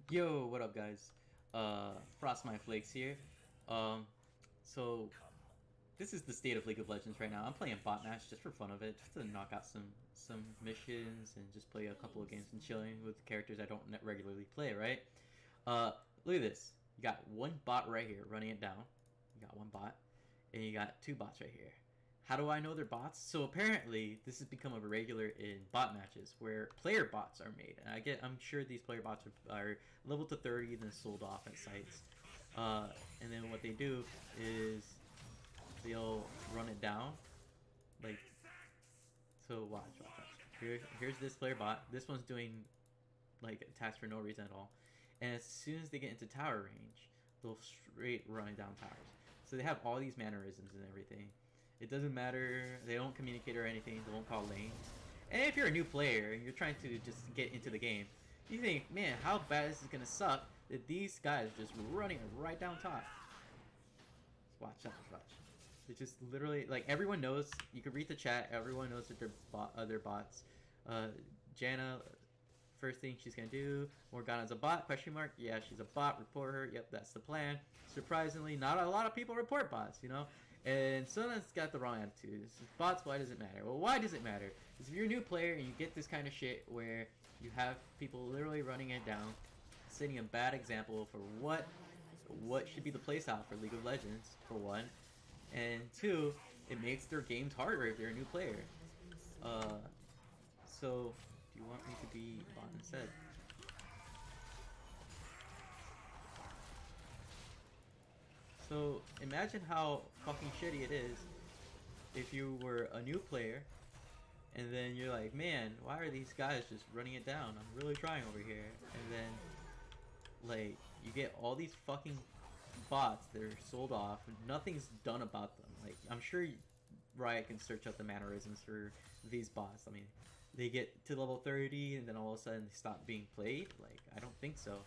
Yo, what up, guys? Frost My Flakes here. Um, so this is the state of League of Legends right now. I'm playing bot match just for fun of it, just to knock out some missions and just play a couple of games and chilling with characters I don't regularly play. Right? Look at this. You got one bot right here running it down. You got one bot, and you got two bots right here. How do I know they're bots? So apparently, this has become a regular in bot matches where player bots are made, and I'm sure these player bots are leveled to 30 and then sold off at sites. And then what they do is they'll run it down, like so. Watch. Here's this player bot. This one's doing like attacks for no reason at all, and as soon as they get into tower range, they'll straight run down towers. So they have all these mannerisms and everything. It doesn't matter. They don't communicate or anything. They won't call lanes. And if you're a new player and you're trying to just get into the game, you think, man, how bad is this gonna suck that these guys are just running right down top. Watch. They just literally, like, everyone knows. You can read the chat. Everyone knows that they're other bots. Janna, first thing she's gonna do. Morgana's a bot? Question mark. Yeah, she's a bot. Report her. Yep, that's the plan. Surprisingly, not a lot of people report bots. And someone's got the wrong attitude. This is bots. Why does it matter? Well, why does it matter? Because if you're a new player and you get this kind of shit where you have people literally running it down, setting a bad example for what should be the playstyle for League of Legends, for one, and two, it makes their games harder if you're a new player. So do you want me to be bot instead? So imagine how fucking shitty it is if you were a new player and then you're like, man, why are these guys just running it down? I'm really trying over here. And then, like, you get all these fucking bots that are sold off and nothing's done about them. Like, I'm sure Riot can search out the mannerisms for these bots. I mean, they get to level 30 and then all of a sudden they stop being played. Like, I don't think so.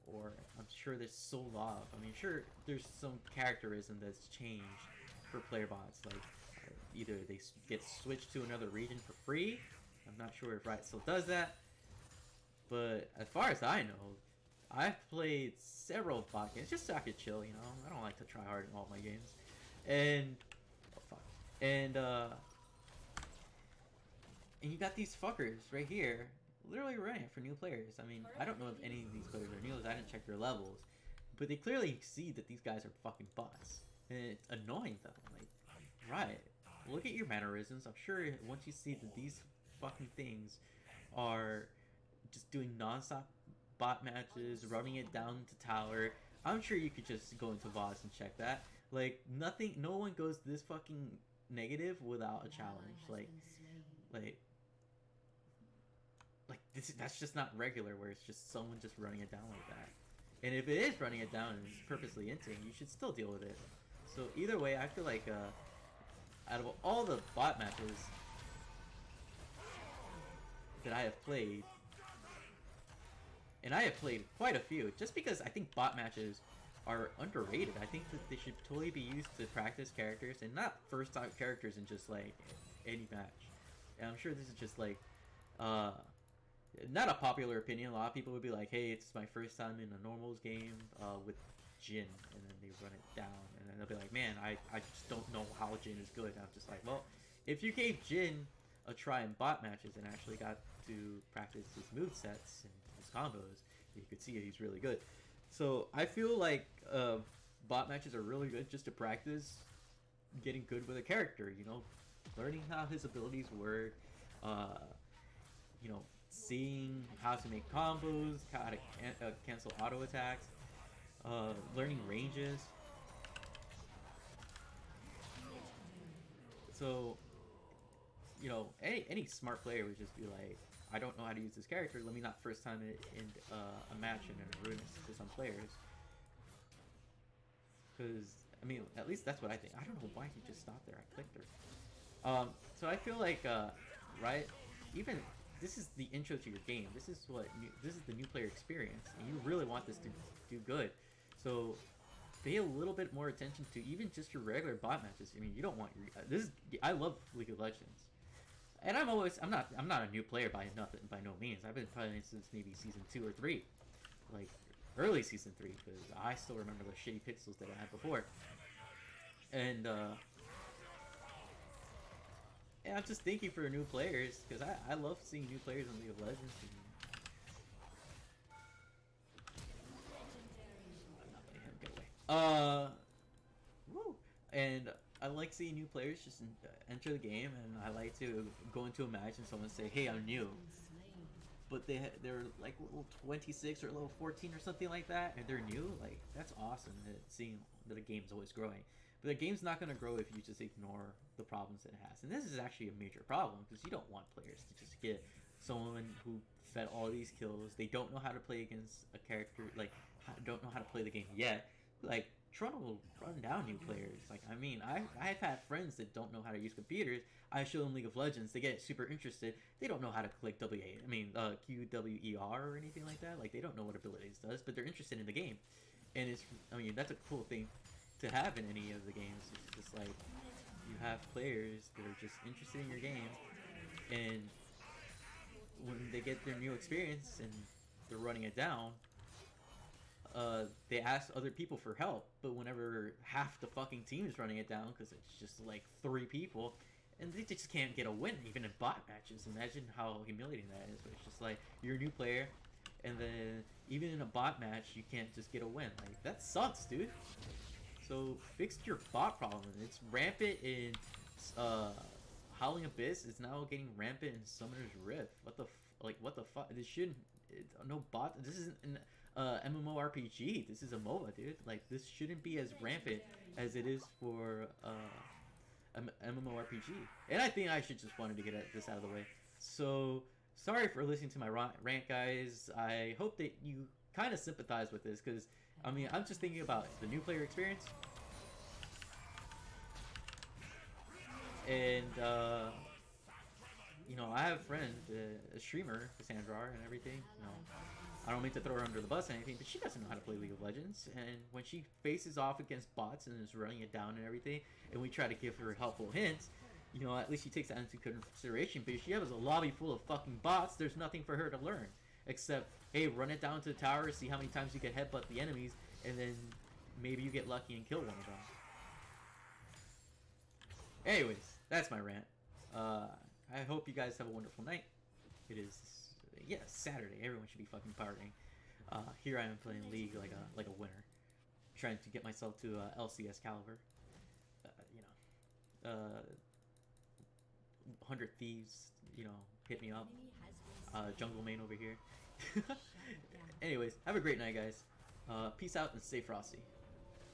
Or I'm sure they're sold off. I mean, sure, there's some characterism that's changed for player bots. Like, either they get switched to another region for free. I'm not sure if Riot still does that. But as far as I know, I've played several bot games just so I could chill. I don't like to try hard in all my games. And oh fuck. And you got these fuckers right here, literally running for new players. I mean, I don't know if any of these players are new. I didn't check their levels, but they clearly see that these guys are fucking bots, and it's annoying though. Like, right? Look at your mannerisms. I'm sure once you see that these fucking things are just doing non-stop bot matches, running it down to tower, I'm sure you could just go into VODs and check that. Like, nothing, no one goes this fucking negative without a challenge. Like this. That's just not regular. Where it's just someone just running it down like that. And if it is running it down and it's purposely inting, you should still deal with it. So either way, I feel like out of all the bot matches that I have played, and I have played quite a few, just because I think bot matches are underrated. I think that they should totally be used to practice characters and not first time characters in just like any match. And I'm sure this is just like not a popular opinion. A lot of people would be like, hey, it's my first time in a normals game with Jhin, and then they run it down, and then they'll be like, man, I just don't know how Jhin is good. And I'm just like, well, if you gave Jhin a try in bot matches and actually got to practice his movesets and his combos, you could see he's really good. So I feel like bot matches are really good just to practice getting good with a character, learning how his abilities work, seeing how to make combos, how to cancel auto attacks, learning ranges. So, any smart player would just be like, I don't know how to use this character, let me not first time it in a match and then ruin it to some players. Because, I mean, at least that's what I think. I don't know why he just stopped there. I clicked her. So I feel like, right, even this is the intro to your game. This is the new player experience, and you really want this to do good. So pay a little bit more attention to even just your regular bot matches. I mean, you don't want your I love League of Legends, And I'm not a new player by no means. I've been playing since maybe season 2 or 3, like early season 3, because I still remember the shitty pixels that I had before. And yeah, I'm just thinking for new players, because I love seeing new players in League of Legends. I'm not letting him get away. Woo! And I like seeing new players just enter the game, and I like to go into a match and someone say, "Hey, I'm new," but they're like level 26 or level 14 or something like that, and they're new. Like that's awesome. That seeing that the game's always growing, but the game's not gonna grow if you just ignore the problems that it has. And this is actually a major problem because you don't want players to just get someone who fed all these kills. They don't know how to play against a character, like don't know how to play the game yet. Like Toronto will run down new players. Like I mean, I've had friends that don't know how to use computers. I show them League of Legends. They get super interested. They don't know how to click QWER or anything like that. Like they don't know what abilities does, but they're interested in the game. And that's a cool thing to have in any of the games. It's just like you have players that are just interested in your game, and when they get their new experience and they're running it down, they ask other people for help, but whenever half the fucking team is running it down because it's just like 3 people, and they just can't get a win even in bot matches. Imagine how humiliating that is. But it's just like you're a new player, and then even in a bot match, you can't just get a win. Like that sucks, dude. So fix your bot problem. It's rampant in Howling Abyss. Is now getting rampant in Summoner's Rift. What the fuck? This shouldn't. No bot. This isn't an MMORPG. This is a MOBA, dude. Like this shouldn't be as rampant as it is for MMORPG. And I think I should just wanted to get this out of the way. So sorry for listening to my rant, guys. I hope that you kind of sympathize with this, because I mean I'm just thinking about the new player experience. And I have a friend, a streamer, Cassandra, and everything. I don't mean to throw her under the bus or anything, but she doesn't know how to play League of Legends. And when she faces off against bots and is running it down and everything, and we try to give her helpful hints, at least she takes that into consideration. But if she has a lobby full of fucking bots, there's nothing for her to learn. Except, hey, run it down to the tower, see how many times you can headbutt the enemies, and then maybe you get lucky and kill one of them. Anyways, that's my rant. I hope you guys have a wonderful night. It is, Saturday. Everyone should be fucking partying. Here I am playing League like a winner, trying to get myself to LCS caliber. 100 Thieves, hit me up. Jungle main over here. Anyways, have a great night, guys. Peace out and stay frosty.